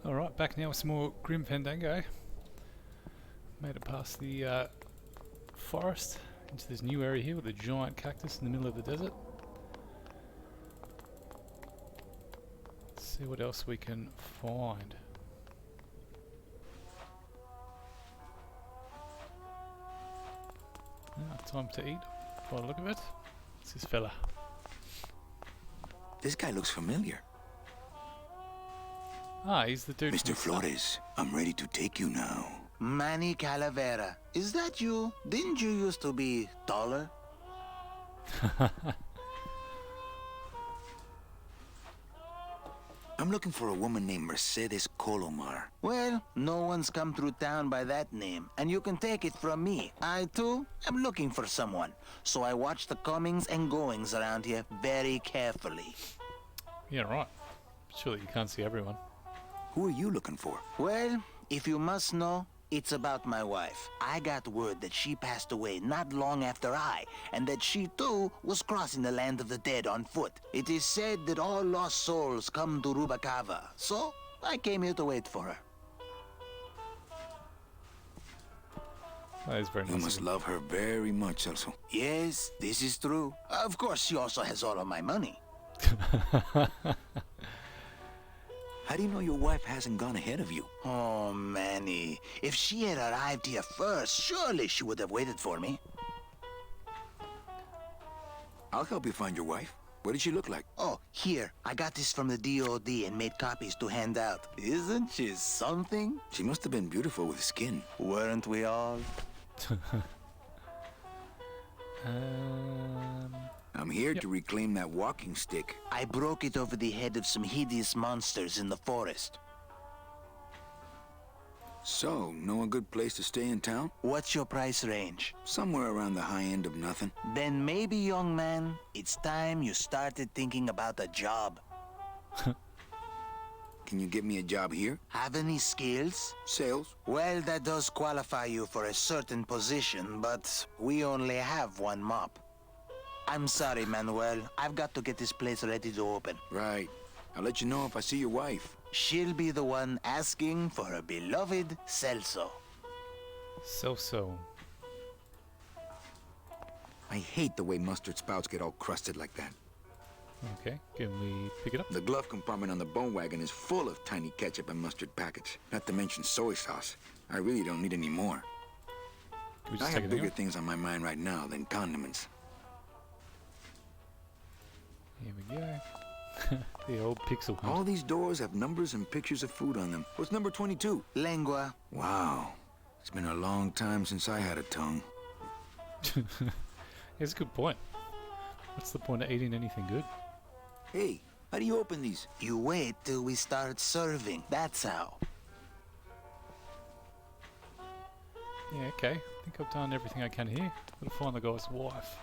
Alright, back now with some more Grim Fandango. Made it past the forest into this new area here with a giant cactus in the middle of the desert. Let's see what else we can find. Time to eat, by the look of it. It's this fella. This guy looks familiar. Ah, he's the dude. Mr. Flores, I'm ready to take you now. Manny Calavera. Is that you? Didn't you used to be taller? I'm looking for a woman named Mercedes Colomar. Well, no one's come through town by that name, and you can take it from me. I, too, am looking for someone, so I watch the comings and goings around here very carefully. Yeah, right. Surely you can't see everyone. Who are you looking for? Well, if you must know, it's about my wife. I got word that she passed away not long after I, and that she too was crossing the land of the dead on foot. It is said that all lost souls come to Rubacava, so I came here to wait for her. That is very nice. You must love her very much, also. Yes, this is true. Of course, she also has all of my money. How do you know your wife hasn't gone ahead of you? Oh, Manny. If she had arrived here first, surely she would have waited for me. I'll help you find your wife. What did she look like? Oh, here. I got this from the DOD and made copies to hand out. Isn't she something? She must have been beautiful with skin. Weren't we all? I'm here to reclaim that walking stick. I broke it over the head of some hideous monsters in the forest. So, know a good place to stay in town? What's your price range? Somewhere around the high end of nothing. Then maybe, young man, it's time you started thinking about a job. Can you get me a job here? Have any skills? Sales? Well, that does qualify you for a certain position, but we only have one mop. I'm sorry, Manuel. I've got to get this place ready to open. Right. I'll let you know if I see your wife. She'll be the one asking for her beloved Celso. So. I hate the way mustard spouts get all crusted like that. Okay, can we pick it up? The glove compartment on the bone wagon is full of tiny ketchup and mustard packets. Not to mention soy sauce. I really don't need any more. Can we I just have take bigger it things on my mind right now than condiments. Here we go. The old pixel hunt. All these doors have numbers and pictures of food on them. What's number 22? Lengua. Wow. It's been a long time since I had a tongue. It's a good point. What's the point of eating anything good? Hey, how do you open these? You wait till we start serving. That's how. Yeah, okay. I think I've done everything I can here. Gotta find the guy's wife.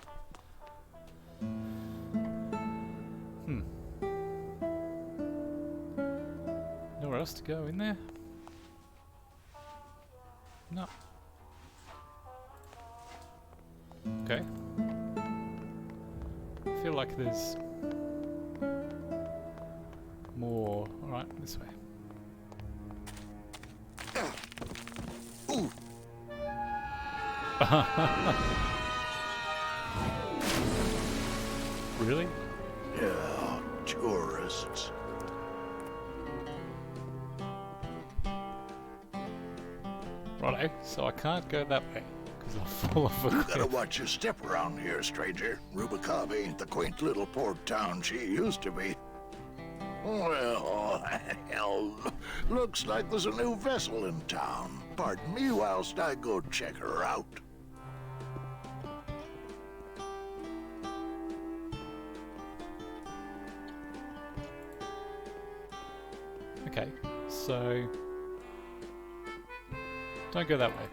Nowhere else to go in there? No. Okay. I feel like there's more. Alright, this way. Ooh. Really? Yeah, tourists. Righto, so I can't go that way, because I'll fall off a You cliff. gotta watch your step around here, stranger. Rubacava ain't the quaint little port town she used to be. Well, hell, looks like there's a new vessel in town. Pardon me whilst I go check her out. Okay, so don't go that way.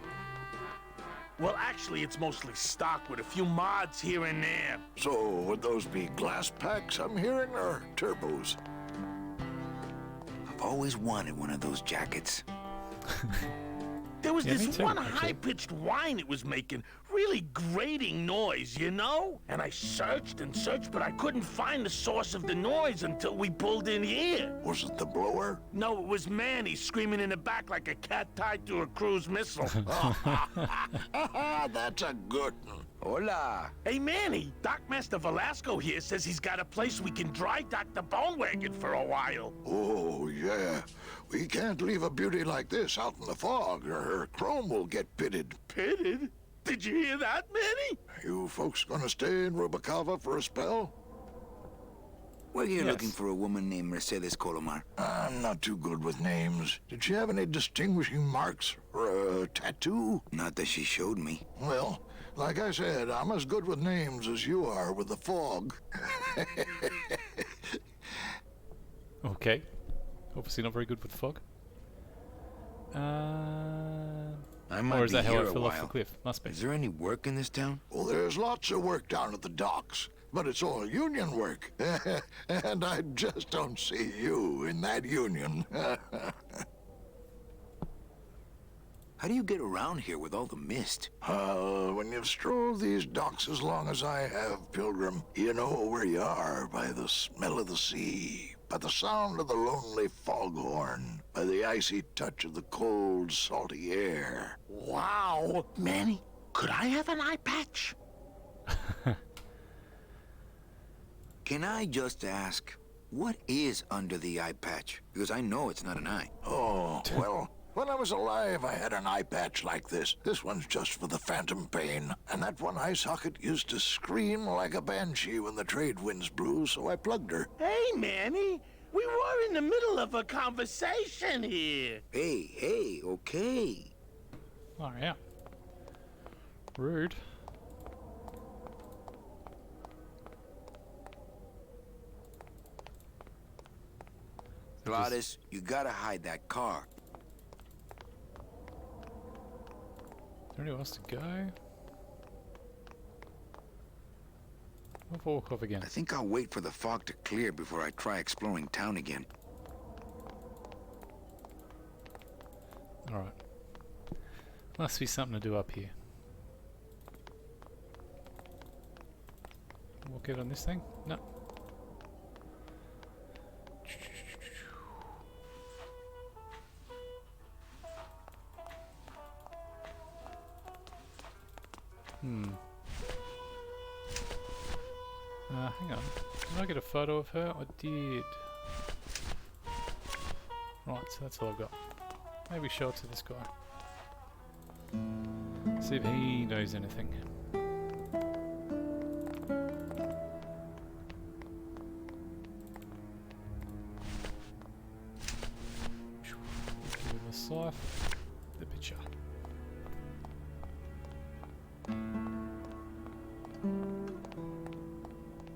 Well, actually, it's mostly stock with a few mods here and there. So, would those be glass packs I'm hearing, or turbos? I've always wanted one of those jackets. There was Yeah, me this too, one actually. high-pitched whine it was making. really grating noise, you know? And I searched and searched, but I couldn't find the source of the noise until we pulled in here. Was it the blower? No, it was Manny screaming in the back like a cat tied to a cruise missile. That's a good one. Hola. Hey, Manny, Dockmaster Velasco here says he's got a place we can dry dock the bone wagon for a while. Oh, yeah. We can't leave a beauty like this out in the fog, or her chrome will get pitted. Pitted? Did you hear that, Manny? You folks gonna stay in Rubacava for a spell? We're here Yes. looking for a woman named Mercedes Colomar. I'm not too good with names. Did she have any distinguishing marks or a tattoo? Not that she showed me. Well, like I said, I'm as good with names as you are with the fog. Okay. Obviously not very good with fog. I might Or is be that how here I a fell off the while. cliff? Must be. Is there any work in this town? Well, there's lots of work down at the docks, but it's all union work. And I just don't see you in that union. How do you get around here with all the mist? When you've strolled these docks as long as I have, Pilgrim, you know where you are by the smell of the sea, by the sound of the lonely foghorn, by the icy touch of the cold, salty air. Wow. Manny, could I have an eye patch? Can I just ask, what is under the eye patch? Because I know it's not an eye. Oh, well, when I was alive, I had an eye patch like this. This one's just for the phantom pain. And that one eye socket used to scream like a banshee when the trade winds blew, so I plugged her. Hey, Manny, we were in the middle of a conversation here. Hey, okay. Oh, yeah. Rude. Gladys, you gotta hide that car. Is there anywhere else to go? I'll walk off again. I think I'll wait for the fog to clear before I try exploring town again. Alright. Must be something to do up here. Walk out on this thing? No. Hang on. Did I get a photo of her? I did. Right, so that's all I've got. Maybe show it to this guy. See if he knows anything. Give him a scythe. The picture.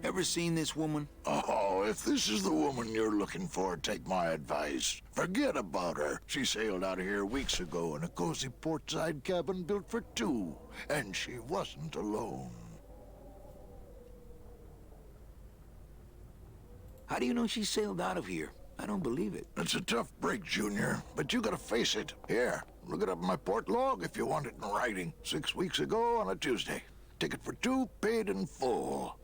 Ever seen this woman? Oh, if this is the woman you're looking for, take my advice. Forget about her. She sailed out of here weeks ago in a cozy portside cabin built for two, and she wasn't alone. How do you know she sailed out of here? I don't believe it. It's a tough break, Junior, but you gotta face it. Here, look it up in my port log if you want it in writing. 6 weeks ago on a Tuesday. Ticket for two, paid in full.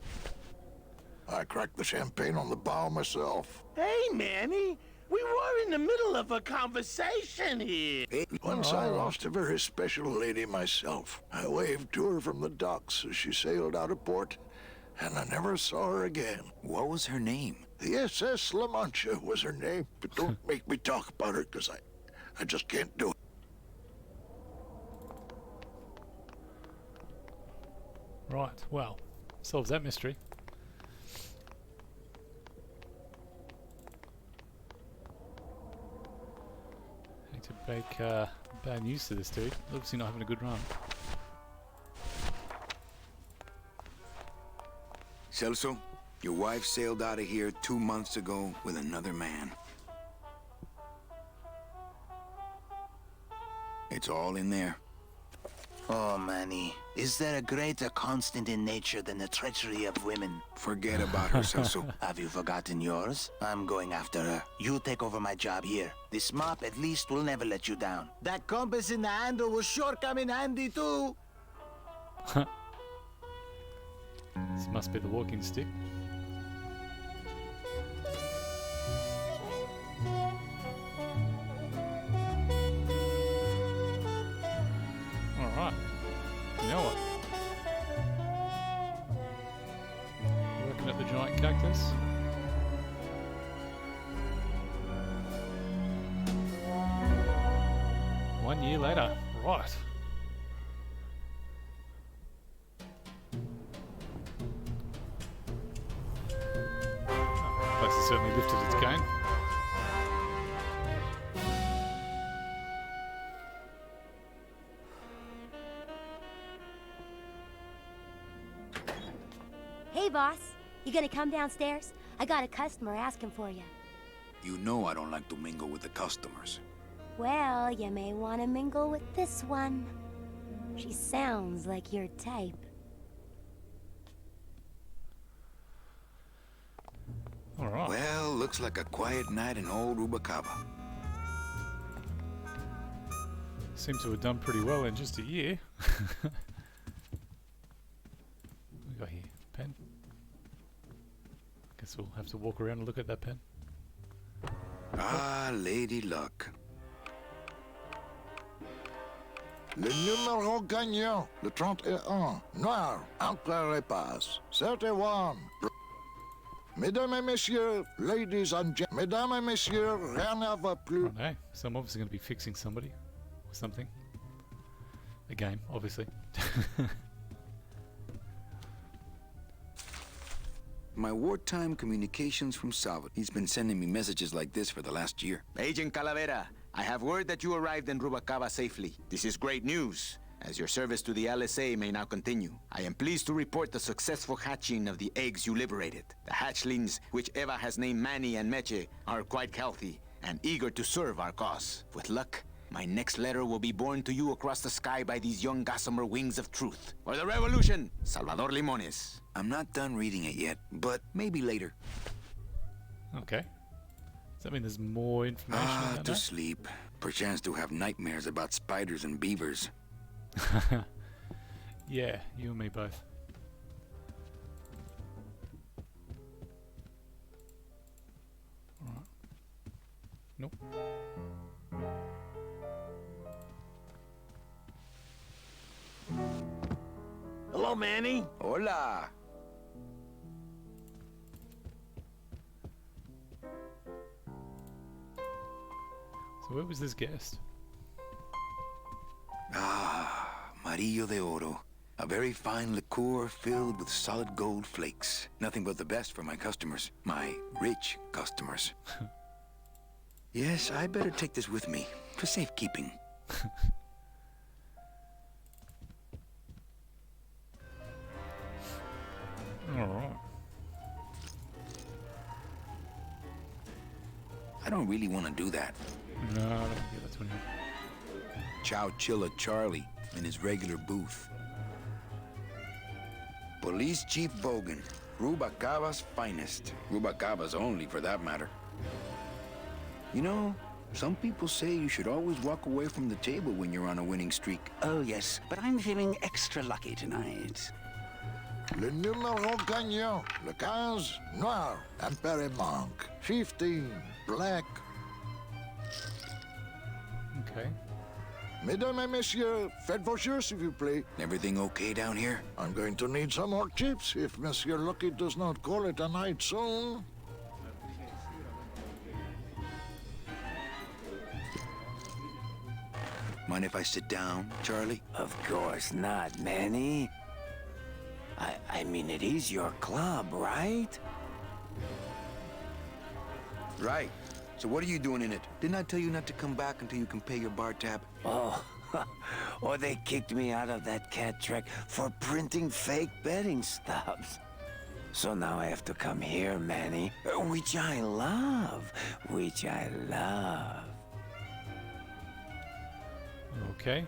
I cracked the champagne on the bow myself. Hey, Manny, we were in the middle of a conversation here. Hey, Once I lost a very special lady myself. I waved to her from the docks as she sailed out of port, and I never saw her again. what was her name? The SS La Mancha was her name, but don't make me talk about her, because I just can't do it. Right, well, solves that mystery. Hate to break bad news to this dude. Obviously not having a good run. Celso, your wife sailed out of here 2 months ago with another man. It's all in there. Oh, Manny, is there a greater constant in nature than the treachery of women? Forget about her, Celso. Have you forgotten yours? I'm going after her. You take over my job here. This mop at least will never let you down. That compass in the handle will sure come in handy too. This must be the walking stick. Alright. You know what? Working at the giant cactus. One year later. Right. Place has certainly lifted its game. Hey, boss. You gonna come downstairs? I got a customer asking for you. You know I don't like to mingle with the customers. Well, you may want to mingle with this one. She sounds like your type. Alright. Well, looks like a quiet night in old Rubacava. Seems to have done pretty well in just a year. What we got here? Pen? Guess we'll have to walk around and look at that pen. Ah, Lady Luck. Le numéro gagnant, le 31, noir, Mr Rytas, 31. Mesdames et messieurs, ladies and gentlemen, mesdames et messieurs, rien ne va plus. Oh no, so I'm obviously going to be fixing somebody or something. A game, obviously. My wartime communications from Salvador. He's been sending me messages like this for the last year. Agent Calavera, I have word that you arrived in Rubacava safely. This is great news, as your service to the LSA may now continue. I am pleased to report the successful hatching of the eggs you liberated. The hatchlings, which Eva has named Manny and Meche, are quite healthy and eager to serve our cause. With luck, my next letter will be borne to you across the sky by these young gossamer wings of truth. For the revolution, Salvador Limones. I'm not done reading it yet, but maybe later. Okay. Does that mean there's more information in Ah, that to note? sleep. Perchance to have nightmares about spiders and beavers. Yeah, you and me both. Alright. Nope. Hello, Manny. Hola! So where was this guest? Ah, Marillo de Oro. A very fine liqueur filled with solid gold flakes. Nothing but the best for my customers. My rich customers. Yes, I better take this with me for safekeeping. Alright. I don't really want to do that. No, I don't think that's what he... Chowchilla Charlie in his regular booth. Police Chief Bogan, Rubacava's finest. Rubacava's only, for that matter. You know, some people say you should always walk away from the table when you're on a winning streak. Oh, yes, but I'm feeling extra lucky tonight. Le numéro gagnant, le 15, noir, Emperor Monk, 15, black. Okay. Mesdames et messieurs, faites vos jeux, s'il vous plaît. Everything okay down here? I'm going to need some more tips if Monsieur Lucky does not call it a night soon. Mind if I sit down, Charlie? Of course not, Manny. I mean, it is your club, right? Right. So what are you doing in it? Didn't I tell you not to come back until you can pay your bar tab? Oh, or they kicked me out of that cat track for printing fake betting stubs. So now I have to come here, Manny, which I love, which I love. Okay.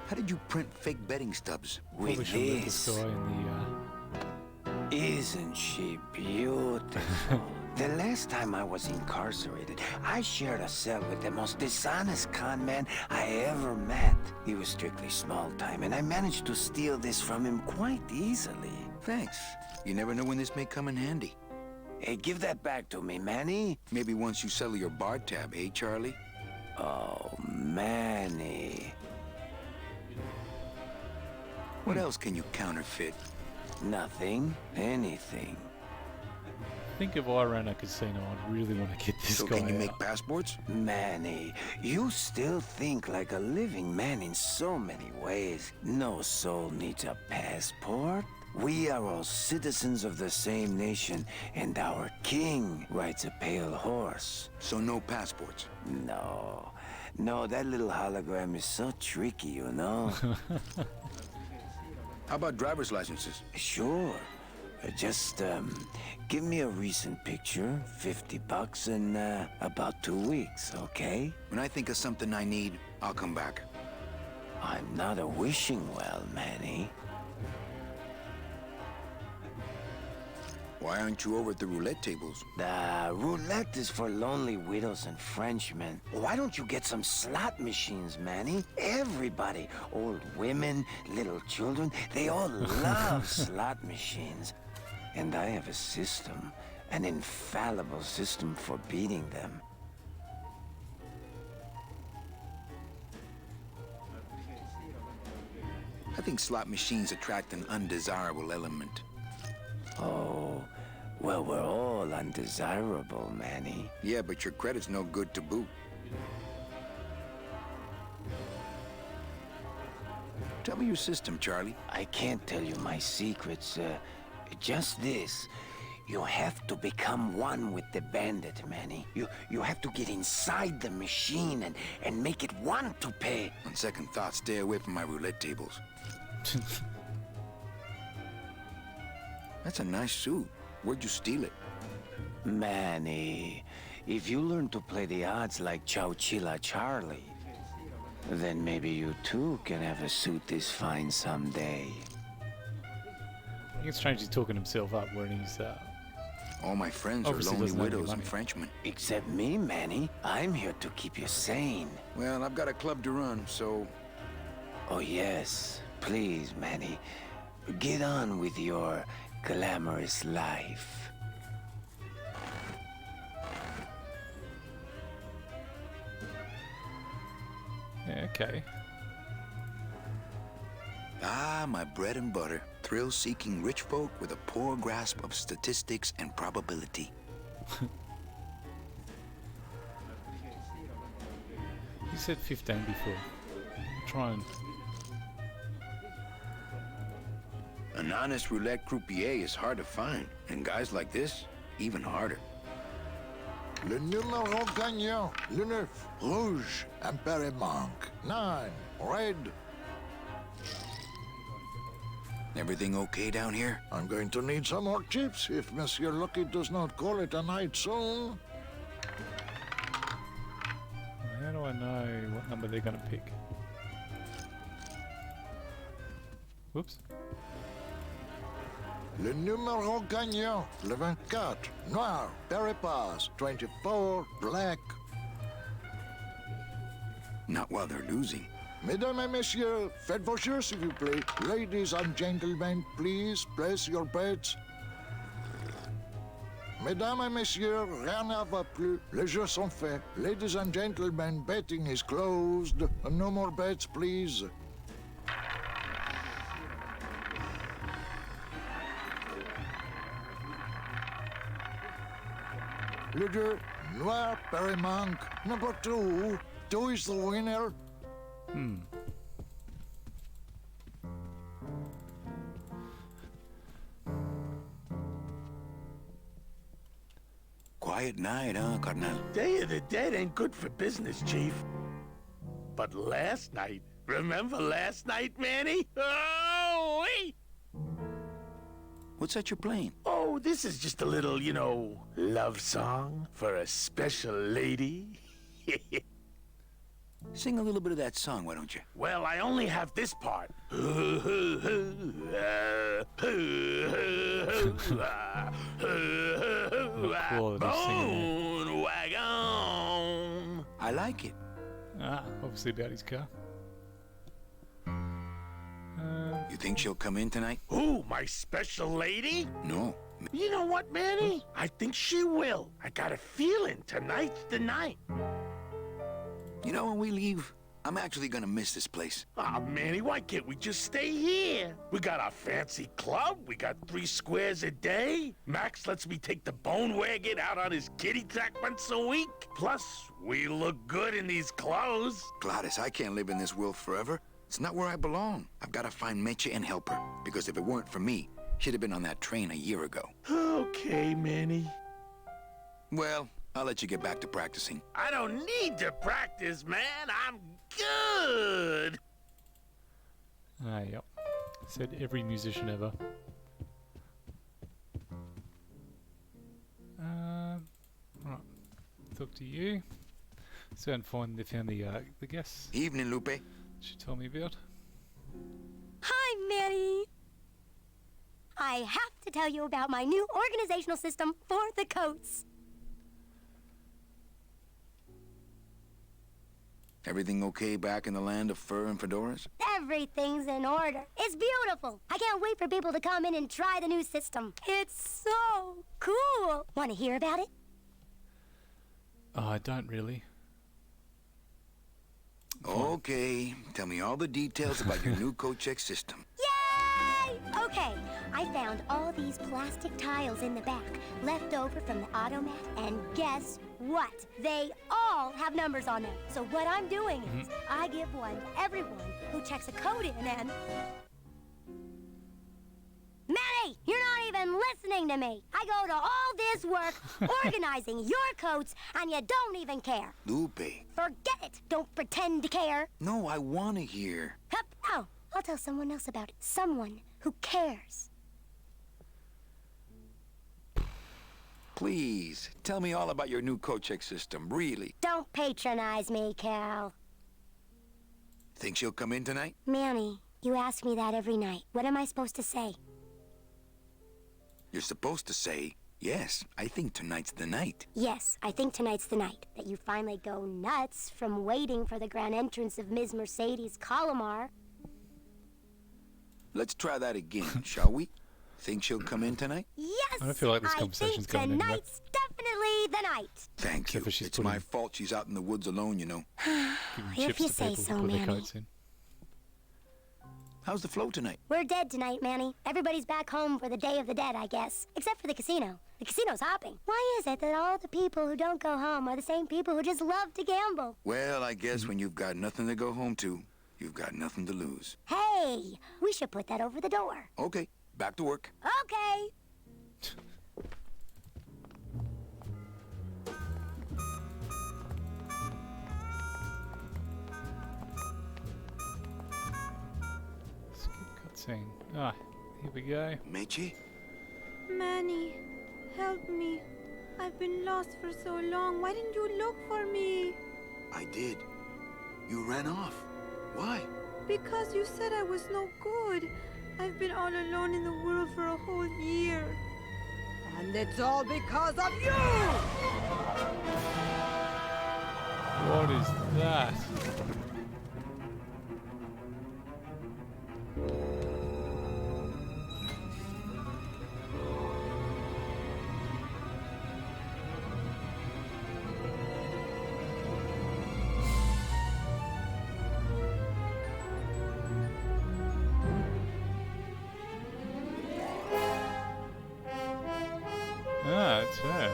How did you print fake betting stubs? Probably With should let this this, guy in the... isn't she beautiful? The last time I was incarcerated, I shared a cell with the most dishonest con man I ever met. He was strictly small time, and I managed to steal this from him quite easily. Thanks. You never know when this may come in handy. Hey, give that back to me, Manny. Maybe once you settle your bar tab, eh, Charlie? Oh, Manny. What else can you counterfeit? Nothing. Anything. Think if I ran a casino, I'd really want to get this So guy can you out. make passports? Manny, you still think like a living man in so many ways. No soul needs a passport. We are all citizens of the same nation, and our king rides a pale horse. So no passports. No. No, that little hologram is so tricky, you know? How about driver's licenses? Sure. Just, give me a recent picture, $50 in, about 2 weeks, okay? When I think of something I need, I'll come back. I'm not a wishing well, Manny. Why aren't you over at the roulette tables? The roulette is for lonely widows and Frenchmen. Why don't you get some slot machines, Manny? Everybody, old women, little children, they all love slot machines. And I have a system, an infallible system for beating them. I think slot machines attract an undesirable element. Oh, well, we're all undesirable, Manny. Yeah, but your credit's no good to boot. Tell me your system, Charlie. I can't tell you my secrets, just this. You have to become one with the bandit, Manny. You have to get inside the machine and make it want to pay. On second thought, stay away from my roulette tables. That's a nice suit. Where'd you steal it? Manny, if you learn to play the odds like Chowchilla Charlie, then maybe you too can have a suit this fine someday. I think it's strange he's talking himself up when he's All my friends are Obviously lonely doesn't have any widows and money. Frenchmen. Except me, Manny. I'm here to keep you sane. Well, I've got a club to run, so... Oh yes, please, Manny. Get on with your glamorous life. yeah, okay. Ah, my bread and butter. Thrill-seeking rich folk with a poor grasp of statistics and probability. You said 15 before. Try and... An honest roulette croupier is hard to find, and guys like this, even harder. Le numéro gagnant, le 9, rouge, impéré manque. 9, red. Everything okay down here? I'm going to need some more chips if Monsieur Lucky does not call it a night soon. How do I know what number they're going to pick? Whoops. Le numéro gagnant, le 24, noir, Peripas, 24, black. Not while they're losing. Mesdames et messieurs, faites vos jeux s'il vous plaît. Ladies and gentlemen, please place your bets. Mesdames et messieurs, rien ne va plus. Les jeux sont faits. Ladies and gentlemen, betting is closed. No more bets, please. Le jeu, noir, Perimanque. Number 2. 2 is the winner. Quiet night, huh, Carnal? Day of the Dead ain't good for business, Chief. But last night, remember last night, Manny? Oh, wait! What's that you're playing? Oh, this is just a little, you know, love song for a special lady. Sing a little bit of that song, why don't you? Well, I only have this part. quality singing Bone wagon. I like it. Ah, obviously about his car. You think she'll come in tonight? Who, my special lady? No. You know what, Manny? I think she will. I got a feeling tonight's the night. You know, when we leave, I'm actually gonna miss this place. Aw, Manny, why can't we just stay here? We got our fancy club. We got 3 squares a day. Max lets me take the bone wagon out on his kitty track once a week. Plus, we look good in these clothes. Gladys, I can't live in this world forever. It's not where I belong. I've gotta find Meche and help her. Because if it weren't for me, she'd have been on that train a year ago. Okay, Manny. Well, I'll let you get back to practicing. I don't need to practice, man. I'm good. Ah, yep. Said every musician ever. Right. Talk to you. So and find they found the guests Evening, Lupe. she told me about. Hi, Manny. I have to tell you about my new organizational system for the coats. Everything okay back in the land of fur and fedoras? Everything's in order. It's beautiful. I can't wait for people to come in and try the new system. It's so cool. Want to hear about it? Oh, I don't really. Okay, tell me all the details about your new coat check system. Yay! Okay, I found all these plastic tiles in the back, left over from the automat, and guess what? They all have numbers on them. So what I'm doing is, I give one to everyone who checks a code in and... Manny, you're not even listening to me. I go to all this work organizing your coats, and you don't even care. Lupe. Forget it. Don't pretend to care. No, I want to hear. Hup. Oh, I'll tell someone else about it. Someone who cares. Please, tell me all about your new coat check system, really. Don't patronize me, Cal. Think she'll come in tonight? Manny, you ask me that every night. What am I supposed to say? You're supposed to say, yes, I think tonight's the night. Yes, I think tonight's the night that you finally go nuts from waiting for the grand entrance of Ms. Mercedes Colomar. Let's try that again, shall we? Think she'll come in tonight? Yes, I don't feel like this conversation's I think going anywhere. tonight's definitely the night. Thank Except you. for she's It's my putting- fault she's out in the woods alone, you know. Giving If chips you to say people so, to put their Manny. coats in. How's the flow tonight? We're dead tonight, Manny. Everybody's back home for the Day of the Dead, I guess. Except for the casino. The casino's hopping. Why is it that all the people who don't go home are the same people who just love to gamble? Well, I guess when you've got nothing to go home to, you've got nothing to lose. Hey, we should put that over the door. Okay, back to work. Okay. Skip cutscene. Ah, here we go. Meche? Manny, help me. I've been lost for so long. Why didn't you look for me? I did. You ran off. Why? Because you said I was no good. I've been all alone in the world for a whole year. And it's all because of you! What is that? Ah, it's her.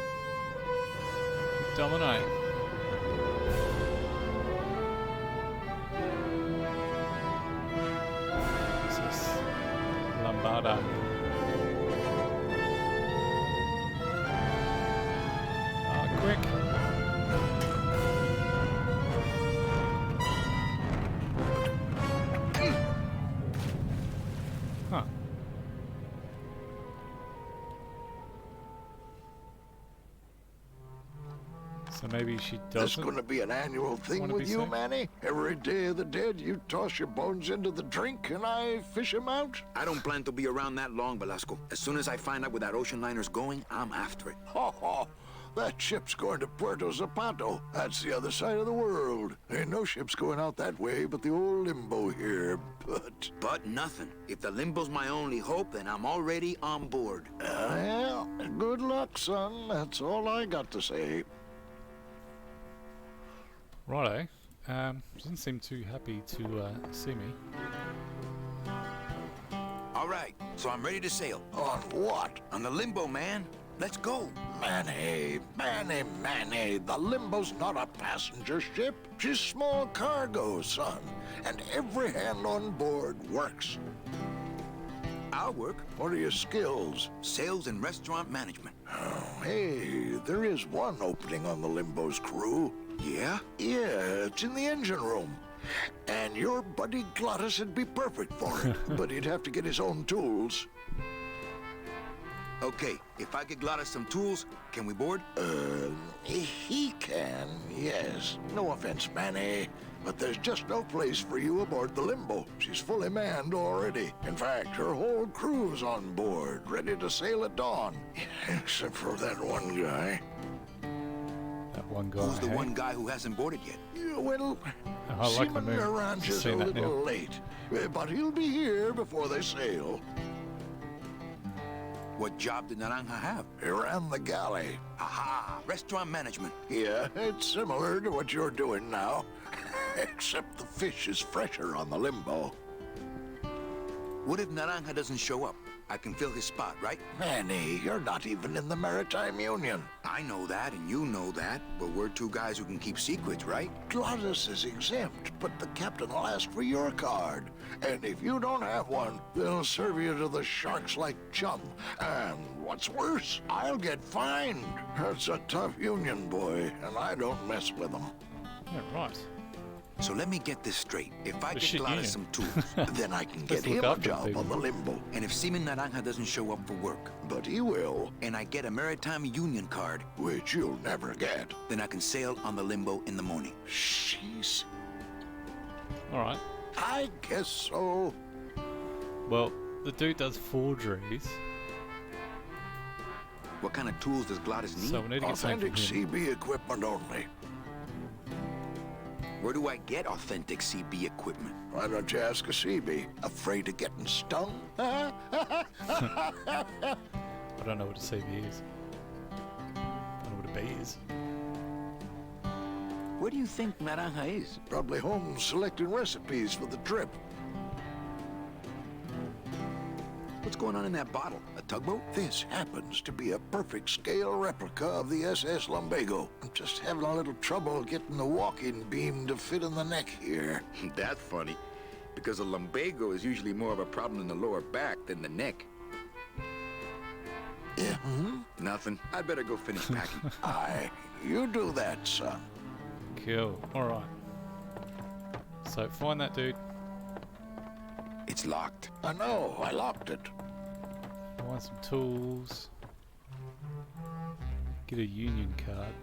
Domino. This is Lambada. Ah, quick. Huh. So maybe she This doesn't. gonna be an annual thing wanna with be you, saved? Manny? Every Day of the Dead, you toss your bones into the drink and I fish 'em out? I don't plan to be around that long, Velasco. As soon as I find out where that ocean liner's going, I'm after it. Ho ho! That ship's going to Puerto Zapato. That's the other side of the world. Ain't no ships going out that way but the old limbo here. But nothing. If the limbo's my only hope, then I'm already on board. Well, good luck, son. That's all I got to say. Righto. She doesn't seem too happy to see me. All right, so I'm ready to sail. On what? On the limbo, man. Let's go. Manny, the Limbo's not a passenger ship. She's small cargo, son. And every hand on board works. I'll work. What are your skills? Sales and restaurant management. Oh, hey, there is one opening on the Limbo's crew. Yeah? Yeah, it's in the engine room. And your buddy Glottis would be perfect for it. But he'd have to get his own tools. Okay, if I get Glottis some tools, can we board? He can, yes. No offense, Manny, but there's just no place for you aboard the Limbo. She's fully manned already. In fact, her whole crew's on board, ready to sail at dawn. Except for that one guy. That one guy. Who's the hey? one guy who hasn't boarded yet? Yeah, well, Oh, I like the Seaman move. Naranja's Just a seen that little now. late, but he'll be here before they sail. What job did Naranja have? He ran the galley. Aha! Restaurant management. Yeah, it's similar to what you're doing now, except the fish is fresher on the Limbo. What if Naranja doesn't show up? I can fill his spot, right? Manny, you're not even in the Maritime Union. I know that, and you know that, but we're two guys who can keep secrets, right? Glottis is exempt, but the captain will ask for your card. And if you don't have one, they'll serve you to the sharks like chum. And what's worse, I'll get fined. That's a tough union, boy, and I don't mess with them. Yeah, right. So let me get this straight. If I The get shit Glottis union. some tools, Then I can Let's get look him a after job people. on the Limbo. and if Seaman Naranja doesn't show up for work, But he will, and I get a Maritime Union card, which you'll never get. then I can sail on the Limbo in the morning. Jeez. Alright. I guess so. Well, the dude does forgeries, What kind of tools does Glottis need? so we need to get something Authentic from him. CB equipment only. Where do I get authentic CB equipment? Why don't you ask a CB? Afraid of getting stung? I don't know what a CB is. I don't know what a B is. Where do you think Naranja is? Probably home selecting recipes for the trip. What's going on in that bottle? A tugboat? This happens to be a perfect scale replica of the SS Lumbago. I'm just having a little trouble getting the walking beam to fit in the neck here. That's funny, because a lumbago is usually more of a problem in the lower back than the neck. Yeah, Nothing. I'd better go finish packing. Aye, you do that, son. Cool. Alright. So find that dude. It's locked. I know, I locked it. Find some tools. Get a union card.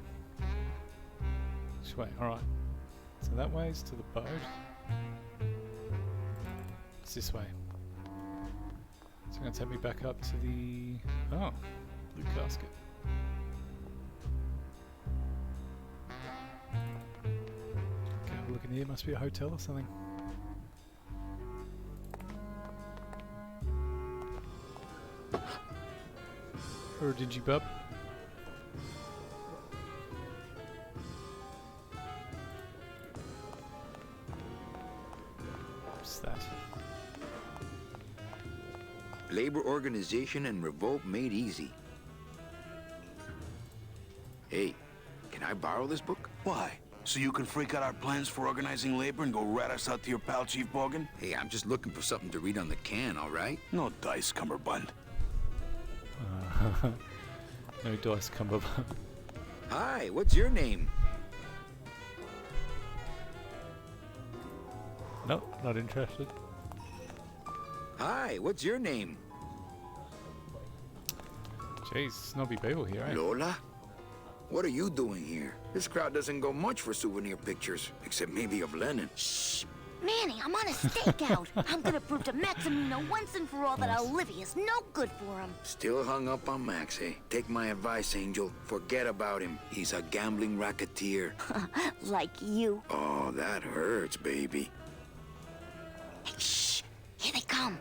Which way? Alright. So that way's to the boat. It's this way. It's going to take me back up to the... Oh, the casket. Okay, have a look in here. Must be a hotel or something. Or a digibub. What's that? Labor organization and revolt made easy. Hey, can I borrow this book? Why? So you can freak out our plans for organizing labor and go rat us out to your pal, Chief Morgan? Hey, I'm just looking for something to read on the can, all right? No dice, Cumberbund. No dice cumberbund. Hi, what's your name? Nope, not interested. Hi, what's your name? Jeez, snobby people here, eh? Lola? What are you doing here? This crowd doesn't go much for souvenir pictures, except maybe of Lenin. Shh! Manny, I'm on a stakeout. I'm gonna prove to Maximino once and for all that Olivia's no good for him. Still hung up on Max, eh? Take my advice, Angel. Forget about him. He's a gambling racketeer. Like you. Oh, that hurts, baby. Hey, shh! Here they come.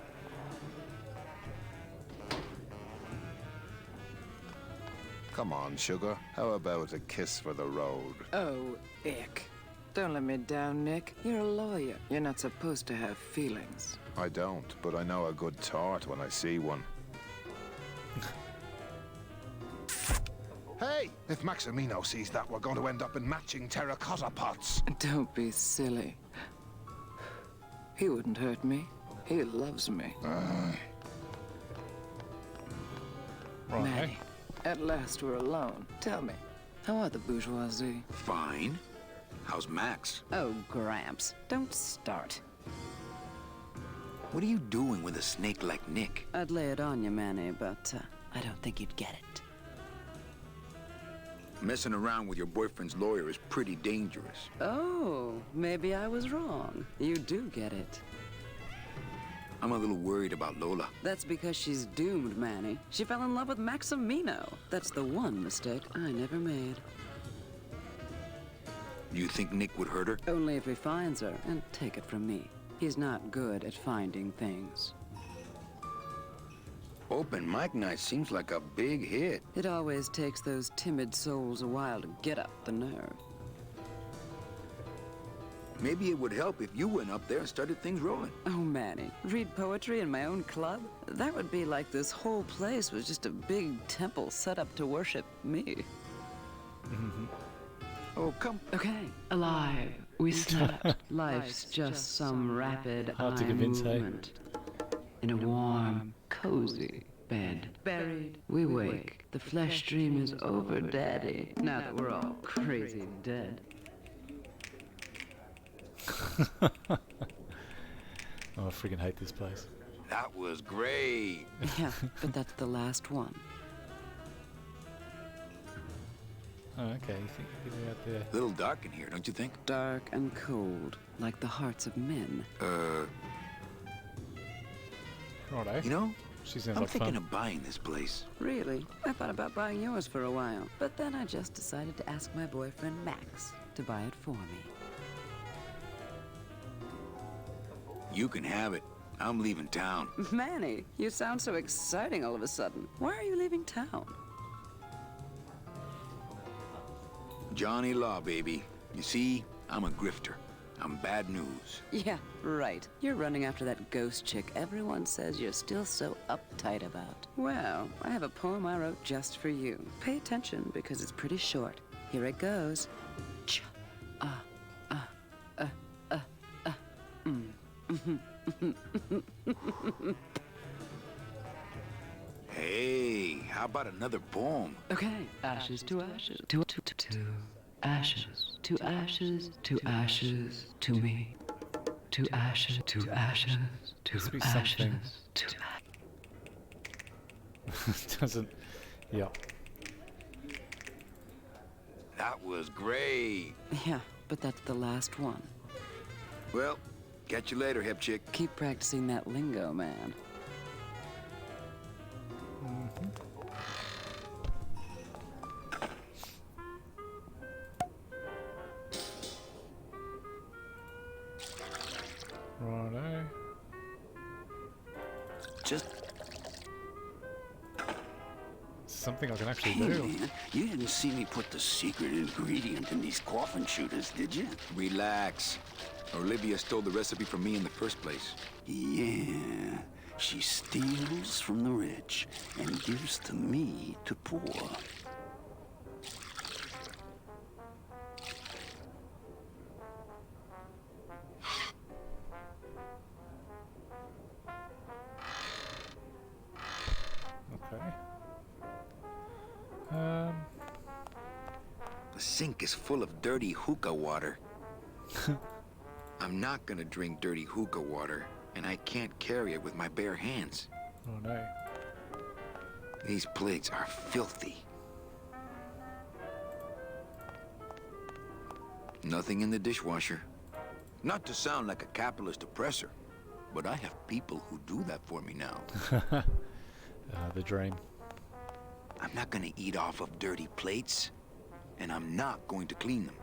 Come on, sugar. How about a kiss for the road? Oh, ick. Don't let me down, Nick. You're a lawyer. You're not supposed to have feelings. I don't, but I know a good tart when I see one. Hey! If Maximino sees that, we're going to end up in matching terracotta pots. Don't be silly. He wouldn't hurt me. He loves me. Right. Manny, at last we're alone. Tell me, how are the bourgeoisie? Fine. How's Max? Oh, Gramps, don't start. What are you doing with a snake like Nick? I'd lay it on you, Manny, but I don't think you'd get it. Messing around with your boyfriend's lawyer is pretty dangerous. Oh, maybe I was wrong. You do get it. I'm a little worried about Lola. That's because she's doomed, Manny. She fell in love with Maximino. That's the one mistake I never made. You think Nick would hurt her? Only if he finds her, and take it from me. He's not good at finding things. Open mic night seems like a big hit. It always takes those timid souls a while to get up the nerve. Maybe it would help if you went up there and started things rolling. Oh, Manny, read poetry in my own club? That would be like this whole place was just a big temple set up to worship me. Oh, come. Okay, alive. We slept. Life's just some rapid Hard to eye convince, hey? movement. In a warm, cozy bed. Buried, we wake. The flesh dream is over, Daddy. Now that we're all crazy dead. Oh, I freaking hate this place. That was great. Yeah, but that's the last one. Oh, okay, you think you could be out there? A little dark in here, don't you think? Dark and cold, like the hearts of men. Righto. You know, She sounds I'm like thinking fun. of buying this place. Really? I thought about buying yours for a while, but then I just decided to ask my boyfriend Max to buy it for me. You can have it. I'm leaving town. Manny, you sound so exciting all of a sudden. Why are you leaving town? Johnny Law, baby. You see, I'm a grifter. I'm bad news. Yeah, right. You're running after that ghost chick everyone says you're still so uptight about. Well, I have a poem I wrote just for you. Pay attention because it's pretty short. Here it goes. Ch Hey, how about another poem? Okay. Ashes to ashes. To ashes. To ashes. To ashes. To me. To ashes. To ashes. To Must be something. ashes. To Doesn't. Yeah. That was great. Yeah, but that's the last one. Well, catch you later, hip chick. Keep practicing that lingo, man. Righto. Just Something I can actually hey, do. man, you didn't see me put the secret ingredient in these coffin shooters, did you? Relax. Olivia stole the recipe from me in the first place. Yeah, she steals from the rich and gives to me to poor. Okay. The sink is full of dirty hookah water. I'm not gonna drink dirty hookah water, and I can't carry it with my bare hands. Oh no. These plates are filthy. Nothing in the dishwasher. Not to sound like a capitalist oppressor, but I have people who do that for me now. The dream. I'm not gonna eat off of dirty plates, and I'm not going to clean them.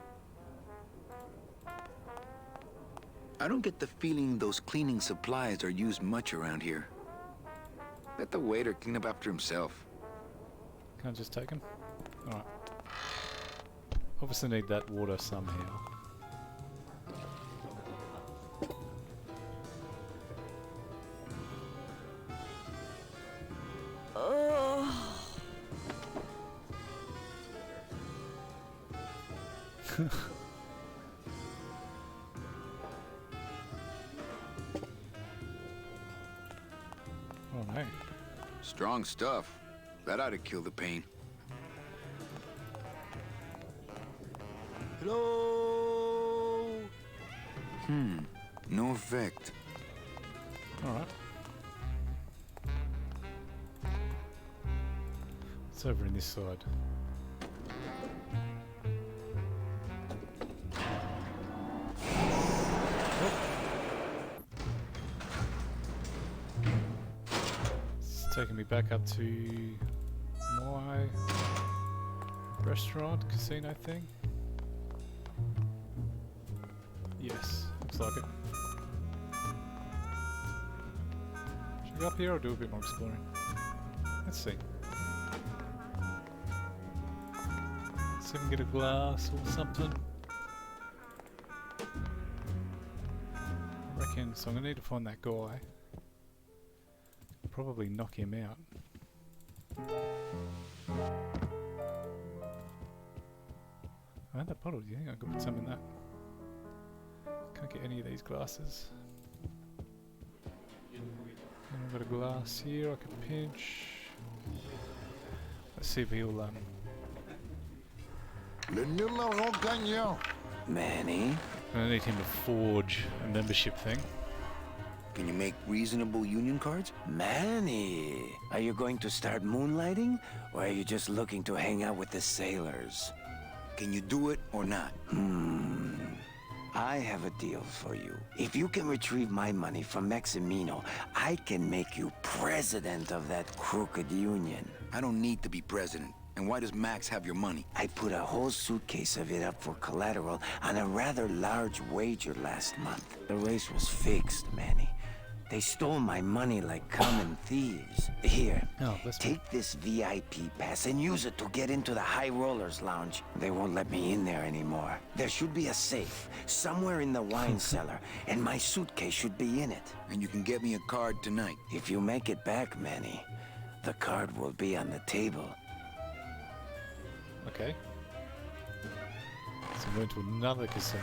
I don't get the feeling those cleaning supplies are used much around here. Let the waiter clean up after himself. Can't just take him? Alright. Obviously need that water somehow. Oh no. Strong stuff. That ought to kill the pain. Hello? No effect. Alright. It's over in this side. It's taking me back up to my restaurant, casino thing. Yes, looks like it. Should we go up here or do a bit more exploring? Let's see. See if we can get a glass or something. I reckon, so I'm going to need to find that guy. Probably knock him out. I had that bottle, do you think I could put some in that? Can't get any of these glasses. And I've got a glass here I can pinch. Let's see if he'll Manny? I need him to forge a membership thing. Can you make reasonable union cards? Manny, are you going to start moonlighting? Or are you just looking to hang out with the sailors? Can you do it or not? I have a deal for you. If you can retrieve my money from Maximino, I can make you president of that crooked union. I don't need to be president. And why does Max have your money? I put a whole suitcase of it up for collateral on a rather large wager last month. The race was fixed, Manny. They stole my money like common thieves. Here, take this VIP pass and use it to get into the High Rollers Lounge. They won't let me in there anymore. There should be a safe somewhere in the wine cellar, and my suitcase should be in it. And you can get me a card tonight. If you make it back, Manny, the card will be on the table. Okay. So I'm going to another casino.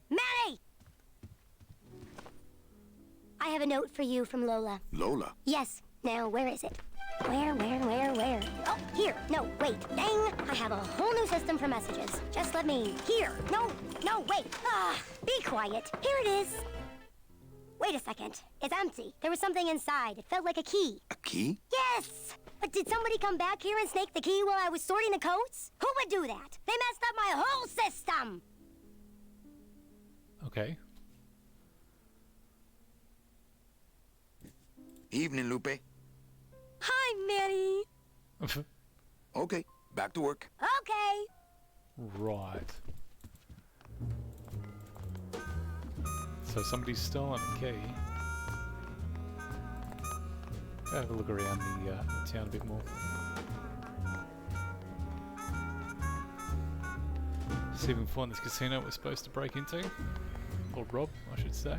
Manny! I have a note for you from Lola. Lola? Yes. Now, where is it? Where? Oh, here. No, wait. Dang! I have a whole new system for messages. Just let me... Here. No, wait. Be quiet. Here it is. Wait a second. It's empty. There was something inside. It felt like a key. A key? Yes! But did somebody come back here and snake the key while I was sorting the coats? Who would do that? They messed up my whole system! Okay. Evening, Lupe. Hi, Manny. Okay, back to work. Okay. Right. So somebody's stolen a key. Go have a look around the town a bit more. See if we can find this casino we're supposed to break into. Or rob, I should say.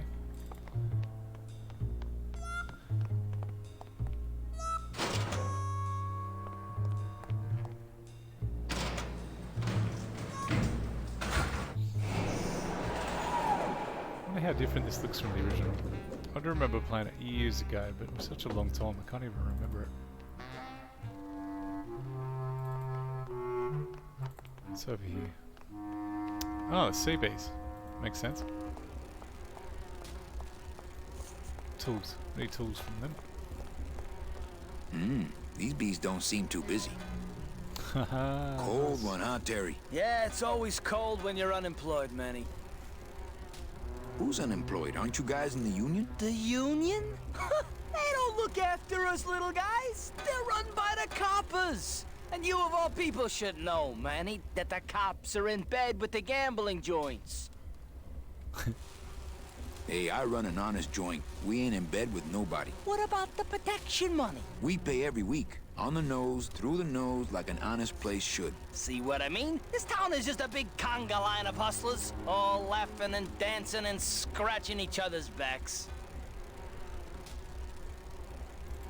I wonder how different this looks from the original. I do remember playing it years ago, but it was such a long time I can't even remember it. It's over here. Oh, the sea bees. Makes sense. Tools. Need tools from them. These bees don't seem too busy. Haha. Cold one, huh, Terry? Yeah, it's always cold when you're unemployed, Manny. Who's unemployed? Aren't you guys in the union? The union? They don't look after us little guys. They're run by the coppers. And you of all people should know, Manny, that the cops are in bed with the gambling joints. Hey, I run an honest joint. We ain't in bed with nobody. What about the protection money? We pay every week. On the nose, through the nose, like an honest place should. See what I mean? This town is just a big conga line of hustlers, all laughing and dancing and scratching each other's backs.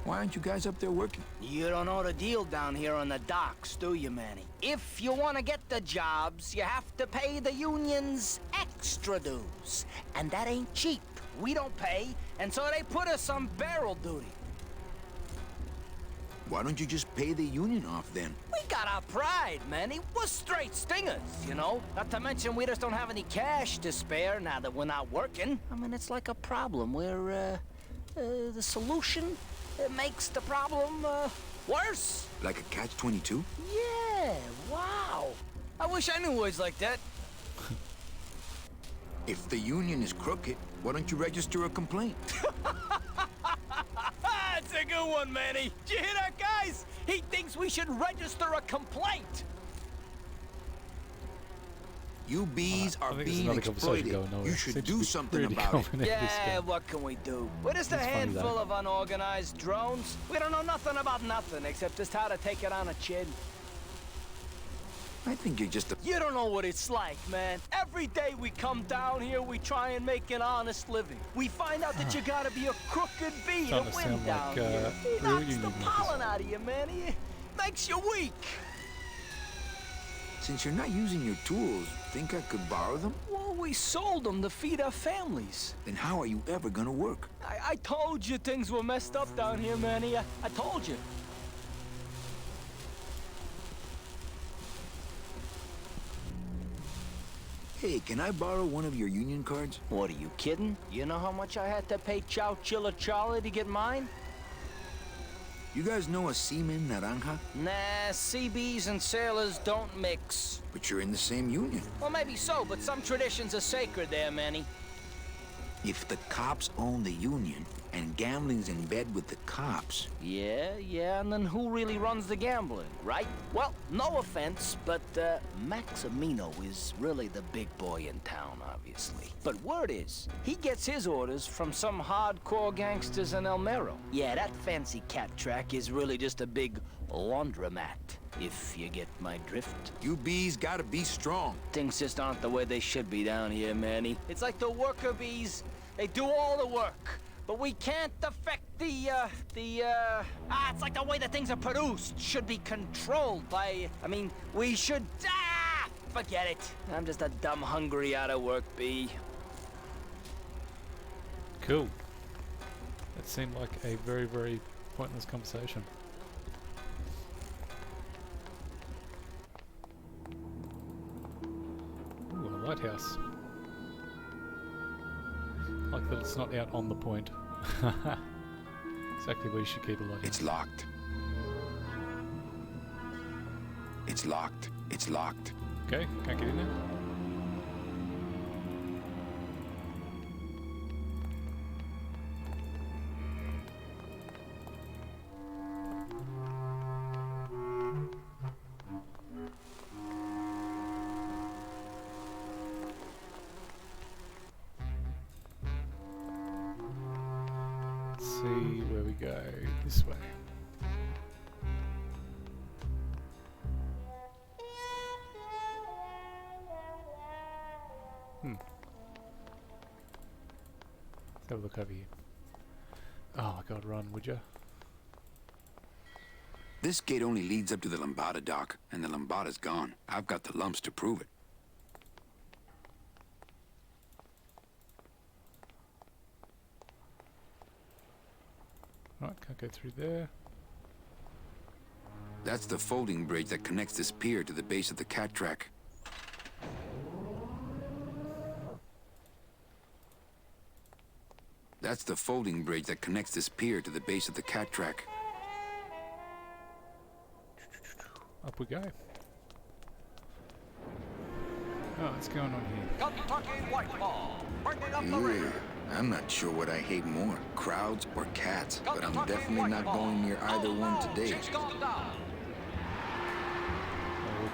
Why aren't you guys up there working? You don't know the deal down here on the docks, do you, Manny? If you want to get the jobs, you have to pay the unions extra dues. And that ain't cheap. We don't pay, and so they put us on barrel duty. Why don't you just pay the union off then? We got our pride, Manny. We're straight stingers, you know? Not to mention we just don't have any cash to spare now that we're not working. I mean, it's like a problem where, the solution makes the problem, worse. Like a catch-22? Yeah, wow. I wish I knew words like that. If the union is crooked, why don't you register a complaint? That's a good one, Manny. Did you hear that, guys? He thinks we should register a complaint. You bees I are think there's being another conversation exploited. going nowhere. You should Seems to do be something really about it. going at this Yeah, guy. what can we do? We're just a It's funny, handful though. of unorganized drones. We don't know nothing about nothing except just how to take it on a chin. I think you're just a... You don't know what it's like, man. Every day we come down here, we try and make an honest living. We find out that you gotta be a crooked bee to Starting to win sound down like, here. He real knocks the union workers. pollen out of you, man. He makes you weak. Since you're not using your tools, think I could borrow them? Well, we sold them to feed our families. Then how are you ever gonna work? I told you things were messed up down here, Manny. I told you. Hey, can I borrow one of your union cards? What, are you kidding? You know how much I had to pay Chow Chilla Charlie to get mine? You guys know a seaman naranja? Nah, CBs and sailors don't mix. But you're in the same union. Well, maybe so, but some traditions are sacred there, Manny. If the cops own the union, and gambling's in bed with the cops... Yeah, and then who really runs the gambling, right? Well, no offense, but, Maximino is really the big boy in town, obviously. But word is, he gets his orders from some hardcore gangsters in El Mero. Yeah, that fancy cat track is really just a big laundromat, if you get my drift. You bees gotta be strong. Things just aren't the way they should be down here, Manny. It's like the worker bees. They do all the work, but we can't affect it's like the way that things are produced should be controlled by, we should, forget it. I'm just a dumb, hungry, out-of-work bee. Cool. That seemed like a very, very pointless conversation. Ooh, a lighthouse. Like that it's not out on the point. Exactly where you should keep a lighthouse. It's locked. It's locked. It's locked. Okay, can't get in there. Let's see where we go. This way. Let's have a look over here. Oh my god, run, would you? This gate only leads up to the Lambada dock, and the Lambada's gone. I've got the lumps to prove it. Right, can't go through there. That's the folding bridge that connects this pier to the base of the cat track. That's the folding bridge that connects this pier to the base of the cat track. Up we go. Oh, what's going on here? Kentucky White Ball, bringing up the Ooh, rear. I'm not sure what I hate more, crowds or cats, but I'm definitely not going near either one today. She's gone down.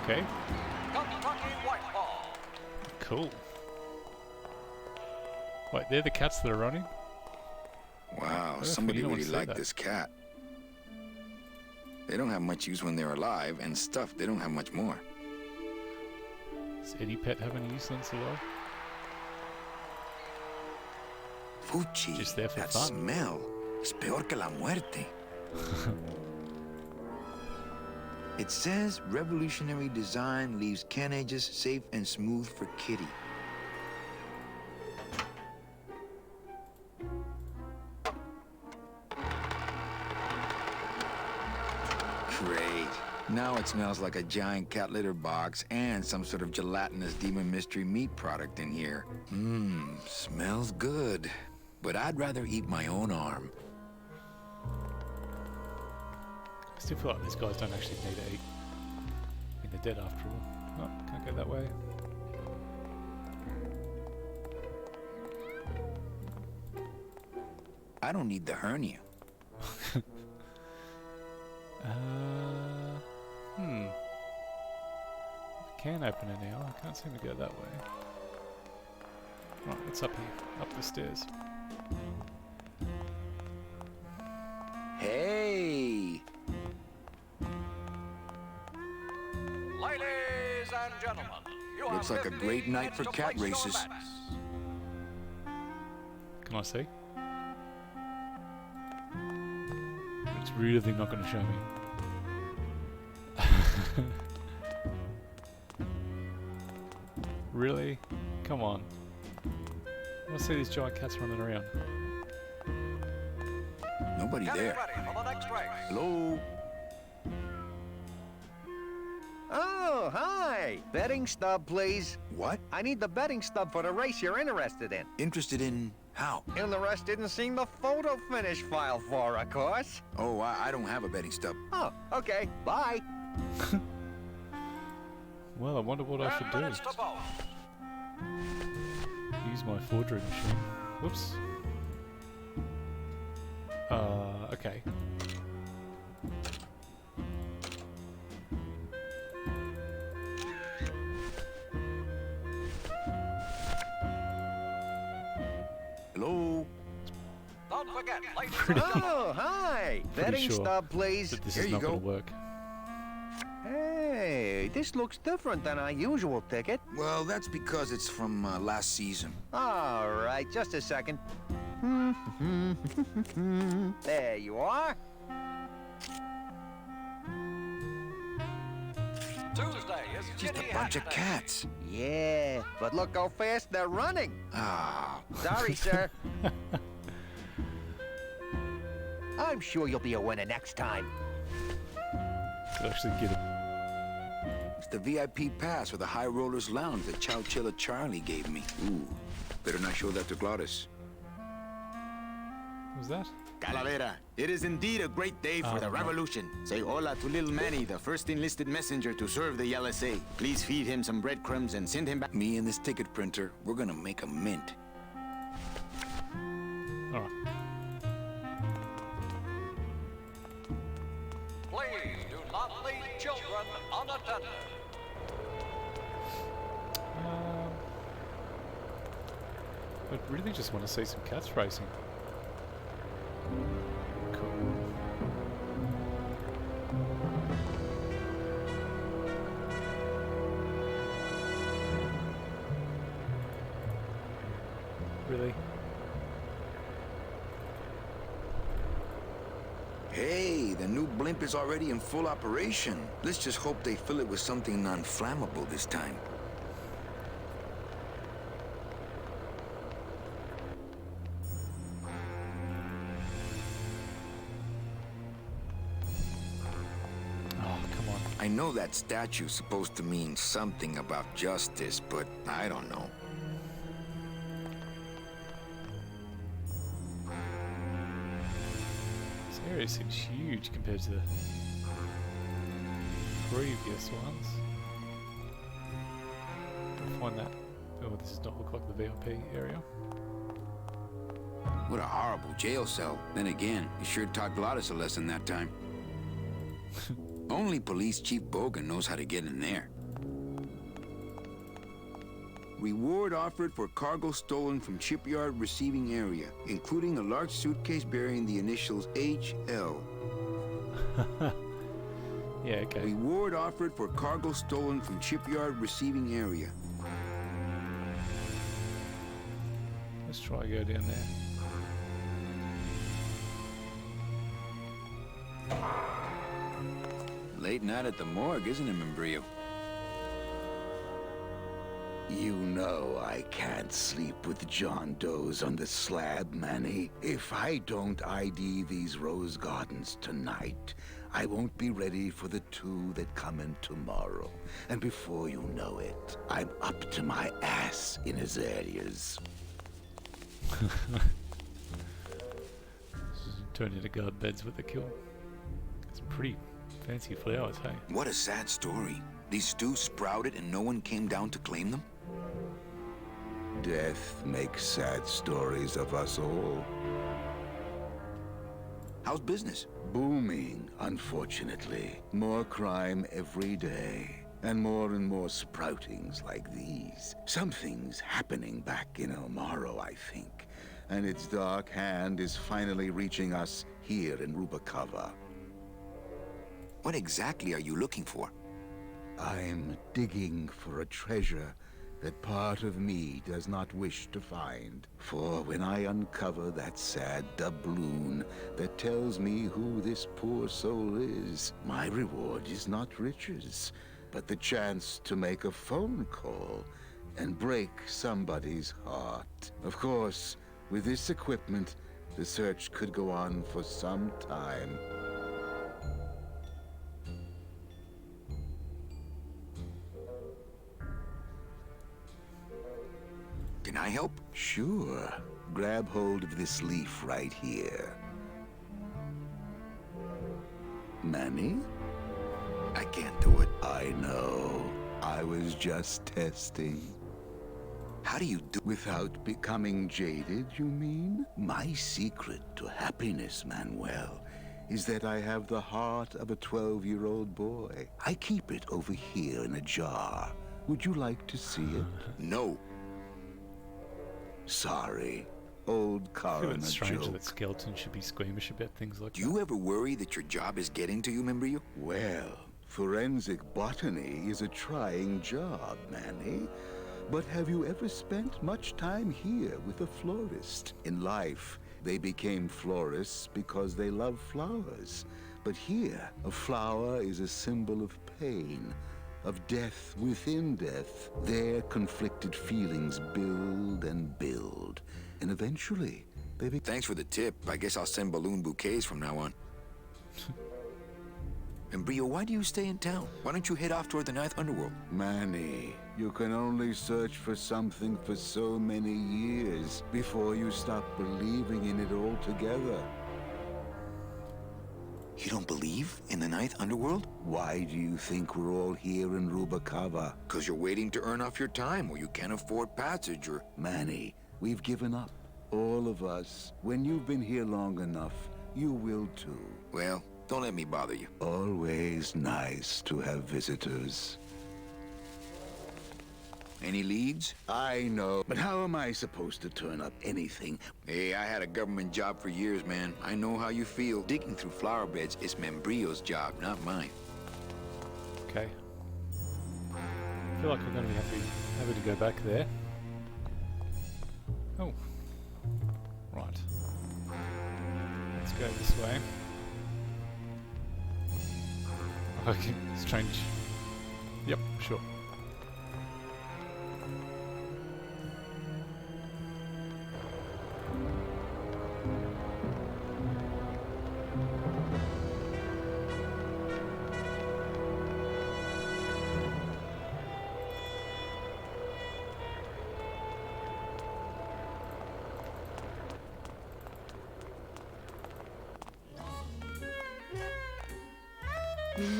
Okay. Kentucky White Ball. Cool. Wait, they're the cats that are running? Wow, You somebody don't want really to say liked that. this cat. They don't have much use when they're alive, and stuff, they don't have much more. Does Eddie Pet have any use when it's alive? Fuchi, Just there for that fun. smell es peor que la muerte. It says revolutionary design leaves can edges safe and smooth for kitty. Great. Now it smells like a giant cat litter box and some sort of gelatinous demon mystery meat product in here. Mmm, smells good. But I'd rather eat my own arm. I still feel like these guys don't actually need to eat. I mean, they're dead after all. Oh, can't go that way. I don't need the hernia. I can open it now. I can't seem to go that way. Right, it's up here. Up the stairs. Hey! Ladies and gentlemen, you Looks have like a 15 great night for minutes to cat place your races. bets. Can I see? It's really not going to show me. Really? Come on. I want to see these giant cats running around. Nobody Getting there. ready for the next race. Hello? Oh, hi! Betting stub, please. What? I need the betting stub for the race you're interested in. Interested in how? And the rest didn't seem the photo finish file for, of course. Oh, I don't have a betting stub. Oh, okay. Bye. Well, I wonder what I 10 should do. minutes to vote. Use my forgery machine. Whoops. Okay. Hello? Don't forget, ladies and Pretty, gentlemen. Oh, hi! pretty Betting sure stub, please. that this Here is you not going go. to work. Hey, this looks different than our usual ticket. Well, that's because it's from last season. All right, just a second. There you are. Tuesday is Just a Kitty bunch Hat of Day. cats. Yeah, but look how fast they're running. Ah. Sorry, sir. I'm sure you'll be a winner next time. Could actually get it. It's the VIP pass for the High Rollers Lounge that Chowchilla Charlie gave me. Ooh, better not show that to Glottis. What was that? Calavera, it is indeed a great day for Oh, the no. revolution. Say hola to little Manny, the first enlisted messenger to serve the LSA. Please feed him some breadcrumbs and send him back. Me and this ticket printer, we're gonna make a mint. Alright. Please do not leave children unattended. I really just want to see some cats racing. Cool. Really? Hey, the new blimp is already in full operation. Let's just hope they fill it with something non-flammable this time. Oh, come on. I know that statue's supposed to mean something about justice, but I don't know. area seems huge compared to the previous ones. I'll find that. Oh, this does not look like the VIP area. What a horrible jail cell. Then again, you sure taught Glottis a lesson that time. Only Police Chief Bogan knows how to get in there. Reward offered for cargo stolen from shipyard receiving area, including a large suitcase bearing the initials HL. Yeah, okay. Reward offered for cargo stolen from shipyard receiving area. Let's try go down there. Late night at the morgue, isn't it, Membrillo? You know I can't sleep with John Doe's on the slab, Manny. If I don't ID these rose gardens tonight, I won't be ready for the two that come in tomorrow. And before you know it, I'm up to my ass in azaleas. Turned into guard beds with the kill. It's pretty fancy flowers, hey? What a sad story. These stews sprouted and no one came down to claim them? Death makes sad stories of us all. How's business? Booming, unfortunately. More crime every day. And more sproutings like these. Something's happening back in El Morro, I think. And its dark hand is finally reaching us here in Rubacava. What exactly are you looking for? I'm digging for a treasure that part of me does not wish to find. For when I uncover that sad doubloon that tells me who this poor soul is, my reward is not riches, but the chance to make a phone call and break somebody's heart. Of course, with this equipment, the search could go on for some time. Can I help? Sure. Grab hold of this leaf right here. Manny? I can't do it. I know. I was just testing. How do you do? Without becoming jaded, you mean? My secret to happiness, Manuel, is that I have the heart of a 12-year-old boy. I keep it over here in a jar. Would you like to see it? No. Sorry. Old I feel Coroner it's strange joke. that skeletons should be squeamish about things like Do you ever worry that your job is getting to you, Membrillo? Well, forensic botany is a trying job, Manny. But have you ever spent much time here with a florist? In life, they became florists because they love flowers. But here, a flower is a symbol of pain, of death within death. Their conflicted feelings build and build. And eventually, they Thanks for the tip. I guess I'll send balloon bouquets from now on. Membrillo, why do you stay in town? Why don't you head off toward the Ninth Underworld? Manny, you can only search for something for so many years before you stop believing in it altogether. You don't believe in the Ninth Underworld? Why do you think we're all here in Rubacava? Because you're waiting to earn off your time, or you can't afford passage, or... Manny, we've given up. All of us. When you've been here long enough, you will too. Well, don't let me bother you. Always nice to have visitors. Any leads? I know, but how am I supposed to turn up anything? Hey, I had a government job for years, man. I know how you feel. Digging through flower beds is Membrillo's job, not mine. Okay. I feel like we're going to be happy to go back there. Oh. Right. Let's go this way. Okay, strange. Yep, sure.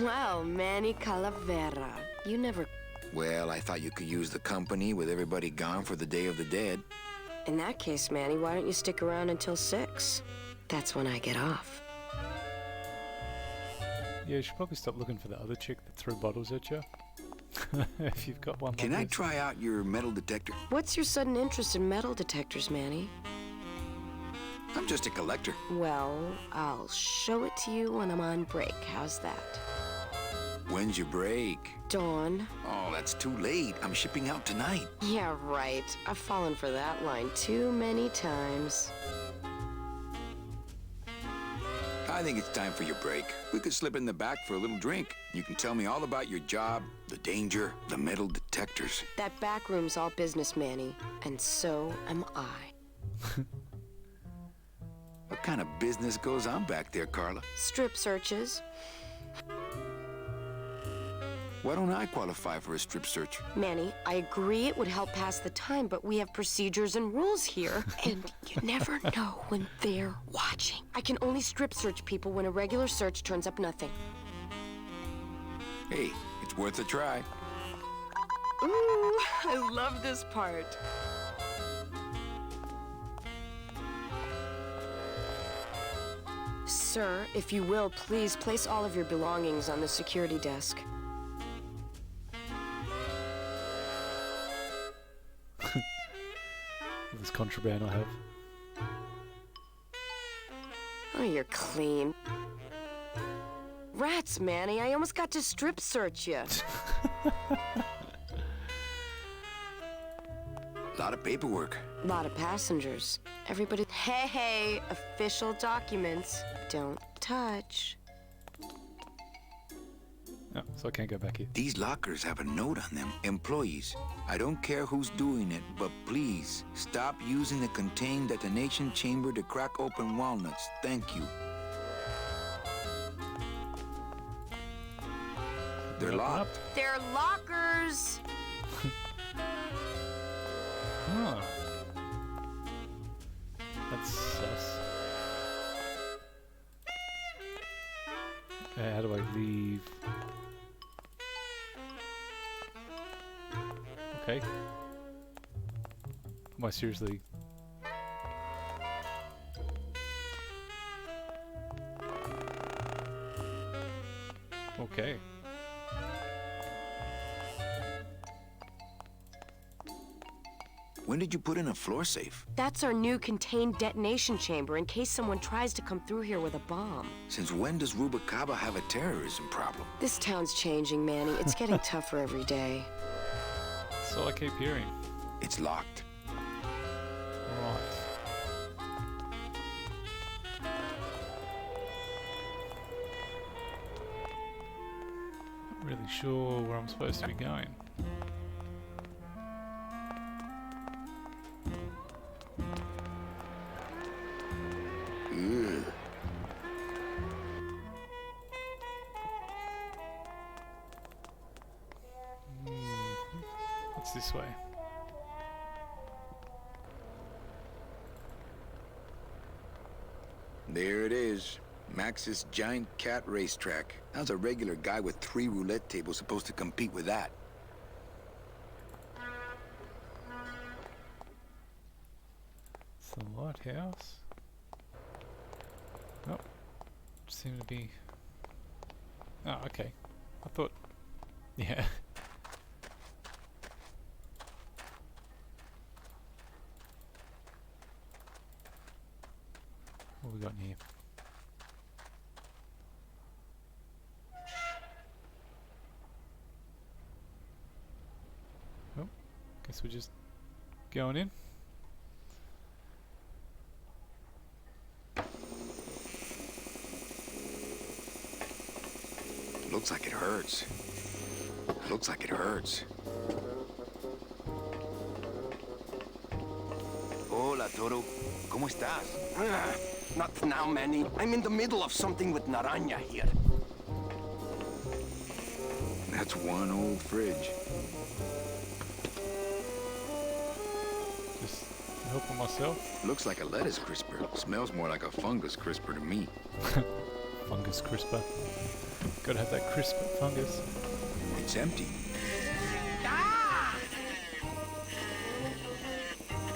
Well, Manny Calavera, you never... Well, I thought you could use the company with everybody gone for the Day of the Dead. In that case, Manny, why don't you stick around until 6? That's when I get off. Yeah, you should probably stop looking for the other chick that threw bottles at you. If you've got one Can like I this. try out your metal detector? What's your sudden interest in metal detectors, Manny? I'm just a collector. Well, I'll show it to you when I'm on break. How's that? When's your break? Dawn. Oh, that's too late. I'm shipping out tonight. Yeah, right. I've fallen for that line too many times. I think it's time for your break. We could slip in the back for a little drink. You can tell me all about your job, the danger, the metal detectors. That back room's all business, Manny. And so am I. What kind of business goes on back there, Carla? Strip searches. Why don't I qualify for a strip search? Manny, I agree it would help pass the time, but we have procedures and rules here. And you never know when they're watching. I can only strip search people when a regular search turns up nothing. Hey, it's worth a try. Ooh, I love this part. Sir, if you will, please place all of your belongings on the security desk. This contraband I have. Oh, you're clean. Rats, Manny, I almost got to strip search you. Lot of paperwork. Lot of passengers. Everybody, hey, official documents. Don't touch. Oh, so I can't go back here. These lockers have a note on them. Employees, I don't care who's doing it, but please stop using the contained detonation chamber to crack open walnuts. Thank you. They're locked. They're lockers. Huh. That's sus. Okay, how do I leave? Okay. Am I seriously? Okay. When did you put in a floor safe? That's our new contained detonation chamber in case someone tries to come through here with a bomb. Since when does Rubacaba have a terrorism problem? This town's changing, Manny. It's getting tougher every day. That's all I keep hearing. It's locked. Right. Not really sure where I'm supposed to be going. Ugh. What's this way? There it is. Max's giant cat racetrack. How's a regular guy with 3 roulette tables supposed to compete with that? It's the lighthouse. Nope. Seem to be... Oh, okay. I thought... Yeah. What we got in here? Oh, guess we're just going in. Looks like it hurts. Looks like it hurts. Hola, Toro. ¿Cómo estás? Not now, Manny. I'm in the middle of something with Naranja here. That's one old fridge. Just helping myself. Looks like a lettuce crisper. Smells more like a fungus crisper to me. Fungus crisper. Gotta have that crisp fungus. It's empty.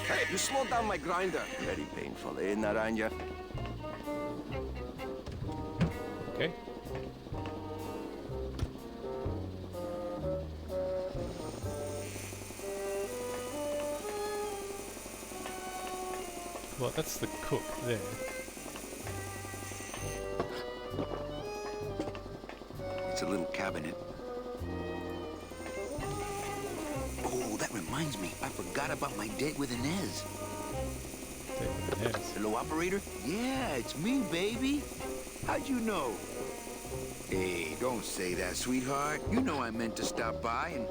Hey, you slowed down my grinder. Very painful, eh, Naranja? Okay. Well, that's the cook there. It's a little cabinet. Oh, that reminds me. I forgot about my date with Inez. Date with Inez? Hello, operator? Yeah, it's me, baby. How'd you know? Hey, don't say that, sweetheart. You know I meant to stop by and...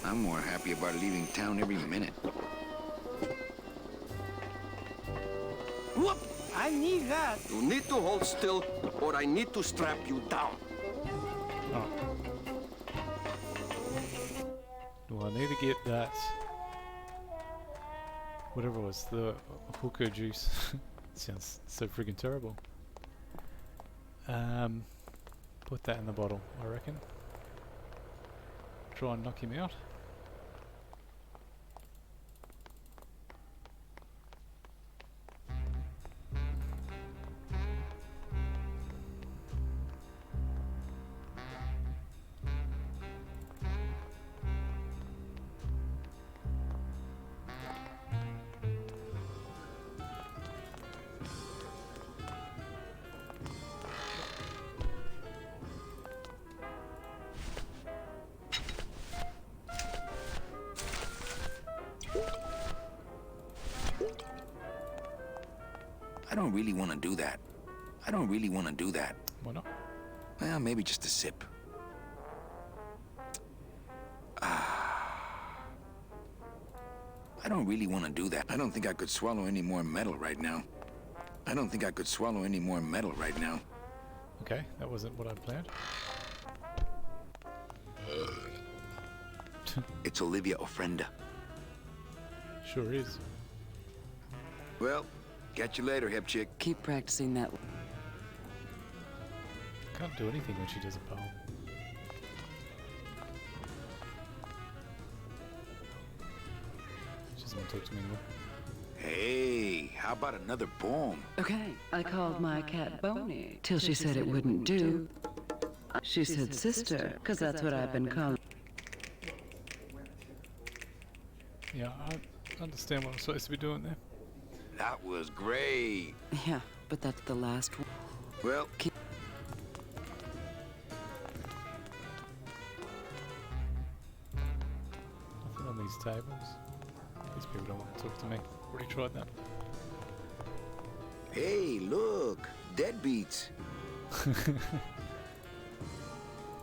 I'm more happy about leaving town every minute. Whoop! I need that. You need to hold still, or I need to strap you down. Oh. Well, I need to get that... whatever it was, the hooker juice. Sounds so freaking terrible. Put that in the bottle, I reckon. Try and knock him out. I don't really want to do that. I don't really want to do that. Why not? Well, maybe just a sip. I don't really want to do that. I don't think I could swallow any more metal right now. I don't think I could swallow any more metal right now. Okay, that wasn't what I planned. It's Olivia Ofrenda. Sure is. Well, catch you later, hip chick. Keep practicing that. Can't do anything when she does a poem. She doesn't want to talk to me anymore. Hey, how about another poem? Okay, I called my cat Boney till she said it wouldn't do. She said sister, because that's what I've been calling. Yeah, I understand what I'm supposed to be doing there. That was great. Yeah, but that's the last one. Well, nothing on these tables. These people don't want to talk to me. Already tried that. hey, look, deadbeats.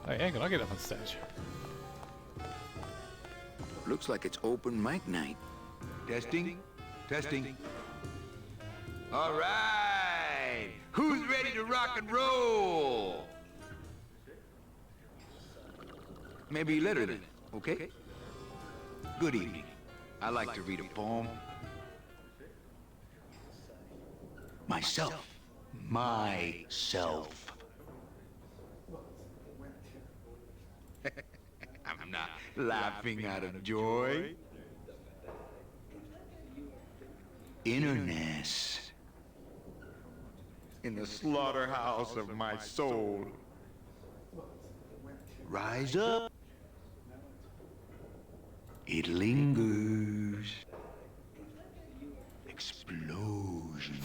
Hey, hang on, I'll get up on stage. Looks like it's open mic night. Testing, testing. All right, who's ready to rock and roll? Maybe later then, okay? Good evening. I like to read a poem. Myself. Myself. I'm not laughing out of joy. Innerness. In the slaughterhouse of my soul. Rise up. It lingers. Explosion.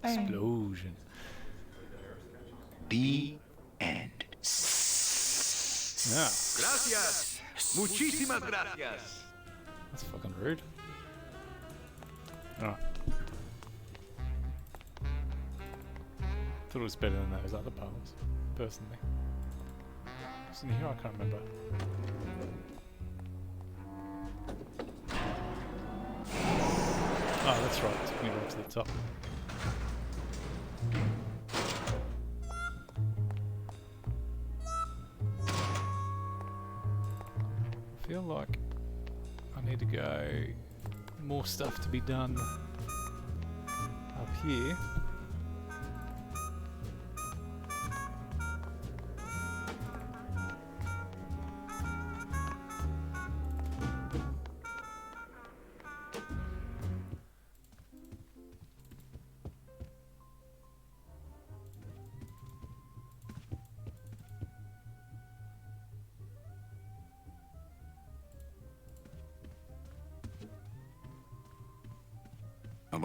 Explosion. The end. Yeah. Gracias. Muchísimas gracias. That's fucking rude. Alright. Thought it was better than those other poems, personally. What's in here? I can't remember. Oh, that's right. It took me right to the top. I feel like I need to go. More stuff to be done up here.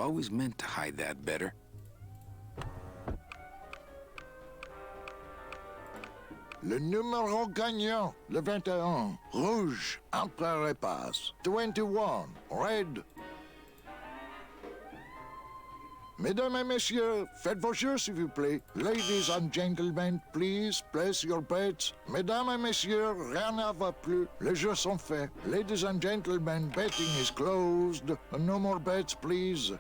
always meant to hide that better. Le numéro gagnant, le 21, rouge, Mr Rytas. 21, red. Mesdames et messieurs, faites vos jeux s'il vous plaît. Ladies and gentlemen, please place your bets. Mesdames et messieurs, rien ne va plus. Les jeux sont faits. Ladies and gentlemen, betting is closed. No more bets, please.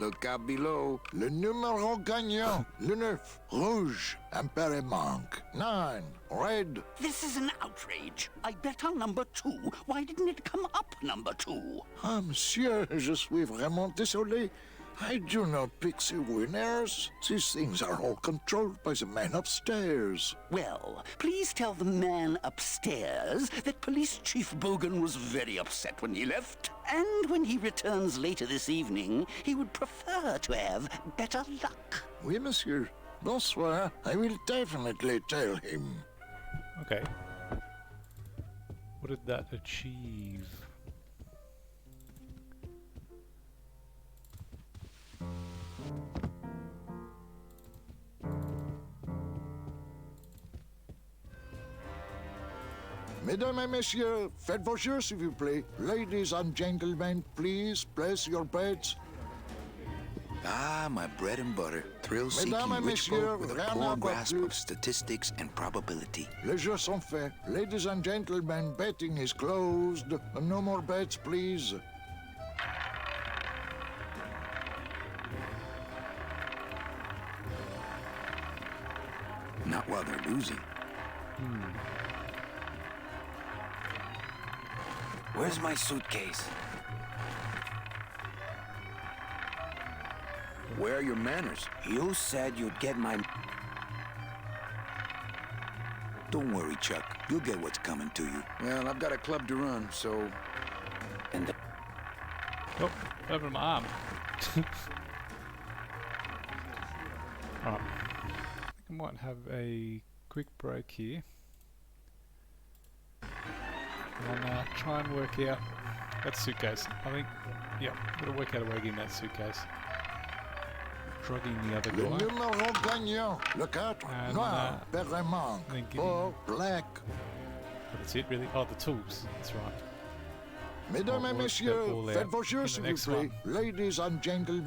Look out below. Le numéro gagnant, le 9, rouge, Emperor Monk. 9, red. This is an outrage. I bet on number 2. Why didn't it come up number 2? Ah, monsieur, je suis vraiment désolé. I do not pick the winners. These things are all controlled by the man upstairs. Well, please tell the man upstairs that Police Chief Bogan was very upset when he left. And when he returns later this evening, he would prefer to have better luck. Oui, monsieur. Bonsoir. I will definitely tell him. Okay. What did that achieve? Mesdames et messieurs, faites vos jeux s'il vous plaît. Ladies and gentlemen, please place your bets. Ah, my bread and butter. Thrill-seeking Mesdames et rich messieurs, folk with a rien poor ne va grasp plus. of statistics and probability. Les jeux sont faits. Ladies and gentlemen, betting is closed. No more bets, please. Not while they're losing. Where's my suitcase? Where are your manners? You said you'd get my... Don't worry, Chuck. You'll get what's coming to you. Well, I've got a club to run, so... And Oh, over my arm. Alright. I think I might have a quick break here. And try and work out that suitcase. I think, yeah, I'm going to work out a way to get in that suitcase. Drugging the other Le guy. numéro gagnant, le 4, And, noir, Père Monk. then give 4, black. That's it, really? Oh, the tools. That's right. Mesdames et I'll work that messieurs, all faites out vos jeux in the s'il vous next plaît. one. Ladies and gentlemen.